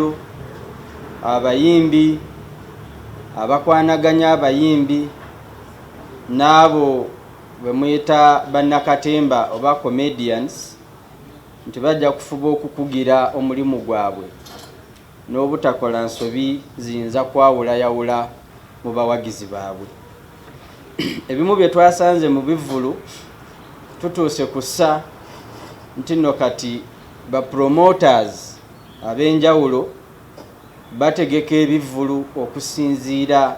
Ebivvulu, abayimbi, abakwanaganya abayimbi, n'abo bwe muyita bannakatemba oba comedians, nti bajja kufuba okukugira omulimu gwabwe n'obutakola nsobi ziyinza kwawulayawula mu bawagizi baabwe. Ebimu bye twasanze mu Bivvulu tutuuse kussa nti nno kati ba promoters ab'enjawulo bategeka Ebivvulu okusinziira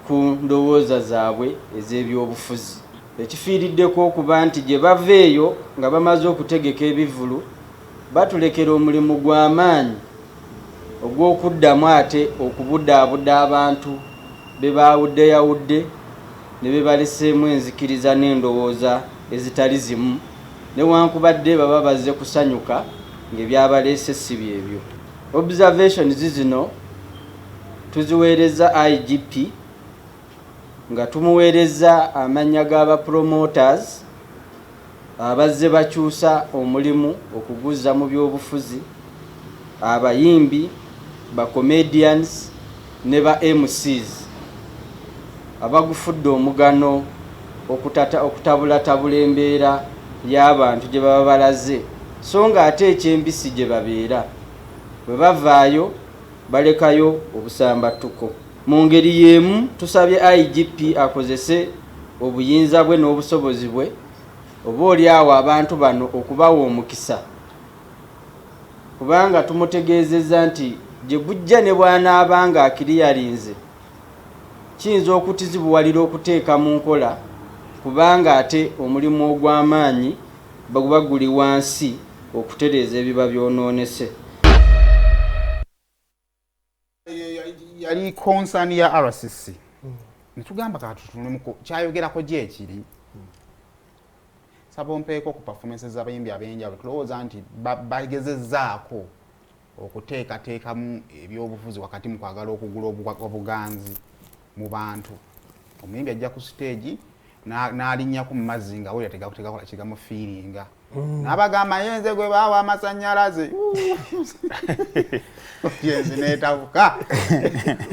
ku ndowooza zaabwe ez'ebyobufuzi. Ekifiiriddeko okuba nti gye bava eyo nga bamaze okutegeka Ebivvulu batulekera omulimu gw'amaanyi ogw'okuddamu ate okubuddaabuda abantu be baawuddeyawudde ne be baleseemu enzikiriza n'endowooza ezitali zimu, newankubadde baba bazze kusanyuka ng'ebyabaleese si byebyo. Observations zino tuziweereza IGP nga tumuweereza amannya g'aba promoters abazze bakyusa omulimu okuguzza mu byobufuzi, abayimbi, ba comedians ne ba MCs abagufudde omugano okutabulatabula embeera y'abantu gye baba balaze, so nga ate ekyembisi gye babeera bwe bavaayo balekayo obusambattuko. Mu ngeri y'emu tusabye IGP akozese obuyinza bwe n'obusobozi bwe oba oliawo abantu bano okubawa omukisa, kubanga tumutegeezezza nti gye bujja ne bw'anaabanga akiriyalinze kiyinza okutizibuwalira okuteeka mu nkola, kubanga ate omulimu ogw'amaanyi baguba guli wansi okutereeza ebiba byonoonese. Yali concern ya RCC. Netugamba katutunuko kyayogerako gye ekiri. Sabompeeko ku performances z'abayimbi ab'enjawulo tulowooza nti bagezezzaako okuteekateekamu ebyobufuzi wakati mu kwagala okugula obuganzi mu bantu. Omuyimbi ajja ku stage n'alinnyaku mu mazzi nga we yateekakola kigamu feelinga. N'abagamba yenze gwe baawa amasannyalaze. Yenze neetabuka.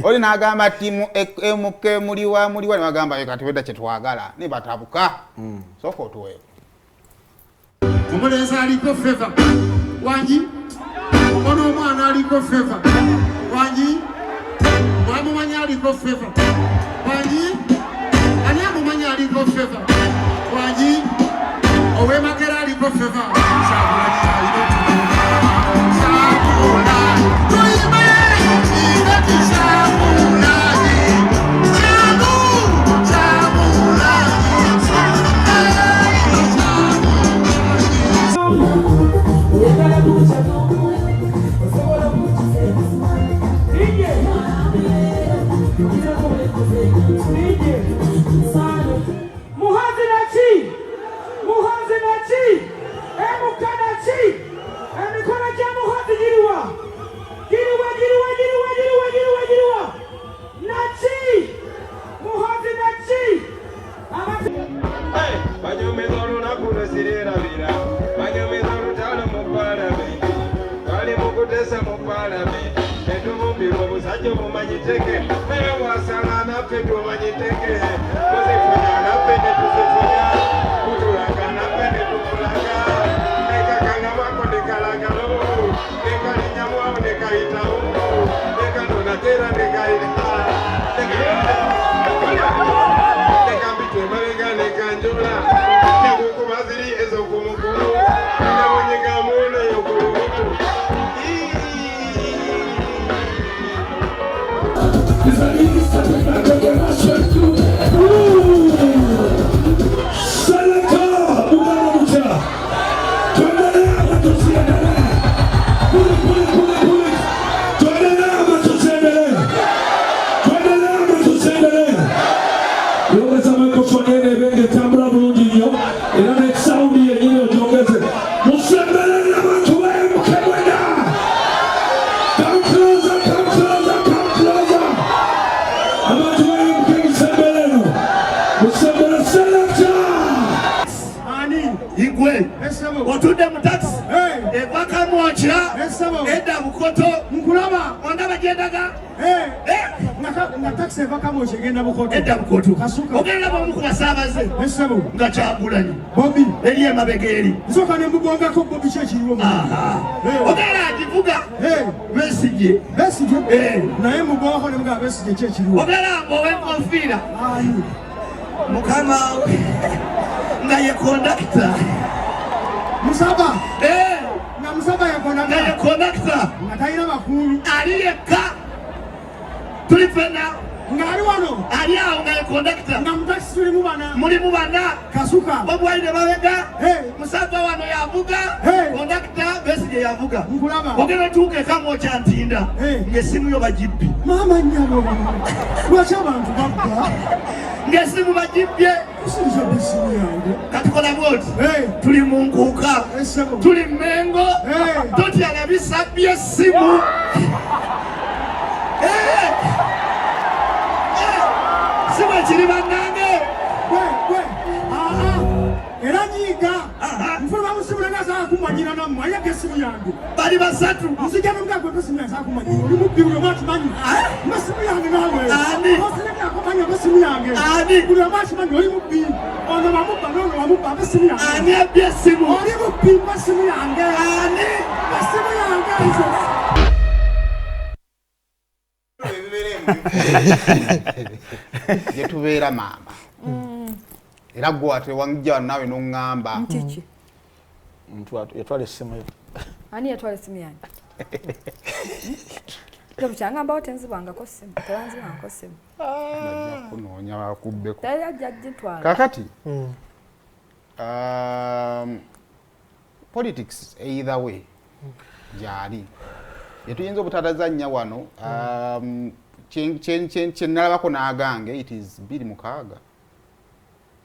Oli n'agamba ttiimu MK muliwa n'abagamba kati wedda kye twagala ne batabuka. Sooka otuweeko. Omulenzi aliko feva wangi ono omwana aliko feva wangi mwamumanyi aliko feva wangi ani amumanyi aliko feva wangi ow'emakera aliko feva Otude mu taxi. Ebaka mwacha. Edda bukoto. Musaba ondaba jendaga nga taxi vakamo chegenda bukoto edda bukoto kasuka ogenda bamu kubasabaze esebo nga kyagulanyi Bobby eliye mabegeri nsoka ne mubonga ko Bobby chekiriwo ogenda akivuga besije naye mubonga ne mga besije chekiriwo ogenda mbowe konfira mukama nga ye conductor Musaba na Musaba ya conductor ngataira makulu aliyeka tulifena ngari wano aliya nga ye conductor nga mutaxi muri mubana kasuka obwaide babega Musaba wano yavuga conductor besije yavuga ogenda tuke kamo kyantinda ngesimu yo bajibbi mama nyabo lwacha abantu babba ngesimu bajibye usije bisimu yange katukola boti tuli munkuka tuli mengo toti alabisabye simu simu chiri banange era nyiga mfuna musimu nanga kumanyira na mwaya kesimu yange bali basatu musije nunga kwa simu yange kumanyira uri mubbi uri matu manyi masimu yange nawe osine kumanya kesimu yange uri matu manyi uri mubbi ono mamubba nono mamubba kesimu yange ani abye simu uri mubbi kesimu yange kesimu yange yetubeera mama era gwate wangija nawe nongamba ntiki mtu yatwale simu yo ani yatwale simu yange Ndio changamba otenzi banga ko simu tebanzi banga ko simu najja kunonya bakubbeko tayari jajje twala kakati politics either way jali yetuyinza obutadazanya wano nalabako n'agange it is 26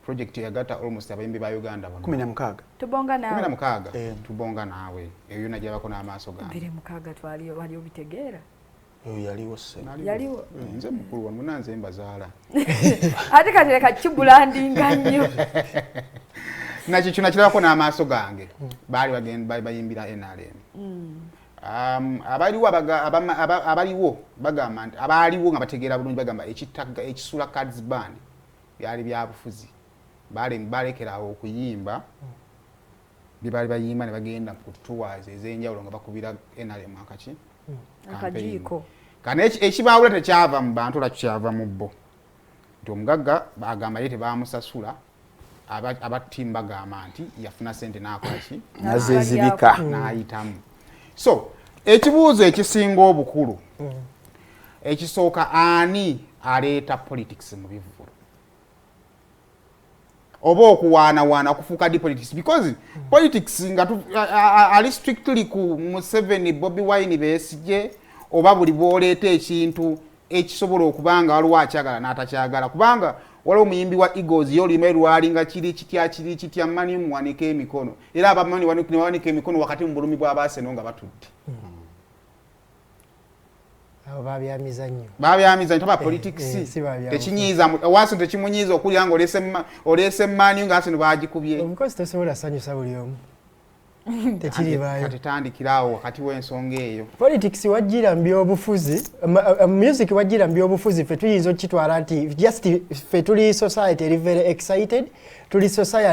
project yagata almost abayimbi ba Uganda bano 16 tubonga nawe 16 tubonga nawe eyo najjabako n'amaaso gange 26 twali wali obitegeera yo yaliwo se yaliwo nze mukulu wa munanze mbazaala ate katereka kibulandinga nnyo nakyo kino kirabako n'amaaso gange baali bagenda bayimbira NRM abaliwo bagamba nti abaliwo nga bategeera bulungi bagamba ekisula cards band byali bya Bufuzi balekerawo okuyimba bibali bayimba ne bagenda ku tours ez'enjawulo nga bakubira NRM akajiiko kana ekibawula tekyava mu bantu lakyava mu bo nti omugagga bagamba ye tebamusasula abattimu bagamba nti yafuna sente n'akolaki nazezibika n'ayitamu so ekibuuzo ekisinga obukulu ekisooka ani aleeta politics mu Bivvulu oba okuwaanawaana okufuuka di politics because politics nga ali strictly ku Museveni Bobi Wine Besigye oba buli bw'oleeta ekintu ekisobola okubanga waliwo akyagala n'atakyagala kubanga waliwo omuyimbi wa Eagles y'olime lwalinga kiri kitya mani muwanika emikono era abamani wanika emikono wakati mu bulumi bw'abaaseno nga batudde abo babyamizanyo taba politics tekinyiiza waso tekimunyiiza okulya nga olese mani nga aseno bagikubye omukozi tosobola sanyusa buli omu tekiri baayo katitandikirawo wakati w'ensonga eyo politics wajjira mbyobufuzi music wajjira mbyobufuzi fe tuyinza okitwala nti just fe tuli society eri very excited tuli society